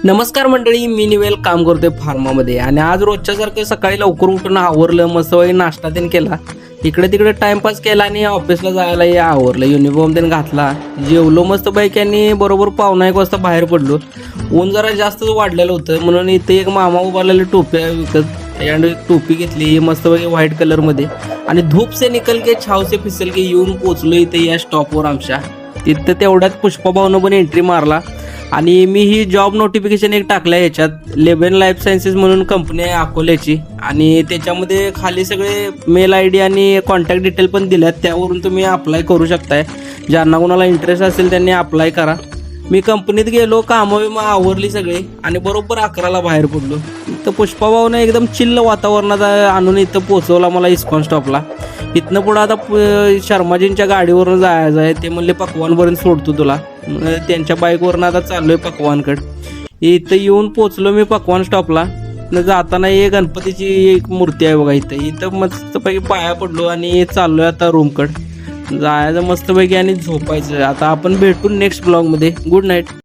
नमस्कार मंडळी, मी निवेल काम करतोय फार्मामध्ये आणि आज रोजच्यासारखं सकाळी लवकर उठून आवरलं, मस्त नाश्ता त्याने केला, इकडे तिकडे टाइमपास केला आणि ऑफिसला जायला आवरलं, युनिफॉर्म त्याने घातला, जेवलो मस्त पैकी आणि बरोबर 1:15 वाजता बाहेर पडलो. ऊन जरा जास्तच वाढलेलं होतं म्हणून इथे एक मामा उभारलेले टोप्या विकत आणि टोपी घेतली मस्त पैकी व्हाईट कलरमध्ये आणि धूप से निकल के छाव से फिसल के येऊन पोचलो इथे या स्टॉपवर आमच्या. तिथं तेवढ्यात पुष्पाभाऊनं पण एंट्री मारला आणि मी ही जॉब नोटिफिकेशन एक टाकलं आहे ह्याच्यात. लेबन लाईफ सायन्सेस म्हणून कंपनी आहे अकोल्याची आणि त्याच्यामध्ये खाली सगळे मेल आय डी आणि कॉन्टॅक्ट डिटेल पण दिल्यात, त्यावरून तुम्ही अप्लाय करू शकताय. ज्यांना कोणाला इंटरेस्ट असेल त्यांनी अप्लाय करा. मी कंपनीत गेलो, कामं आवरली सगळे आणि बरोबर 11ला बाहेर पडलो. इथं पुष्पाभाऊने एकदम चिल्ल वातावरणात आणून इथं पोचवला मला इस्कॉन स्टॉपला. इथनं पुढं आता शर्माजींच्या गाडीवरून जायचं आहे. ते म्हणले पकवानपर्यंत सोडतो तुला. त्यांच्या बाईकवरनं आता चाललोय पकवानकडे. इथं येऊन पोचलो मी पकवान स्टॉपला. जाताना एक गणपतीची एक मूर्ती आहे बघा इथं मस्तपैकी पाया पडलो आणि चाललोय आता रूमकडे. जायचं मस्तपैकी आणि झोपायचं. आता आपण भेटू नेक्स्ट ब्लॉगमध्ये. Good night.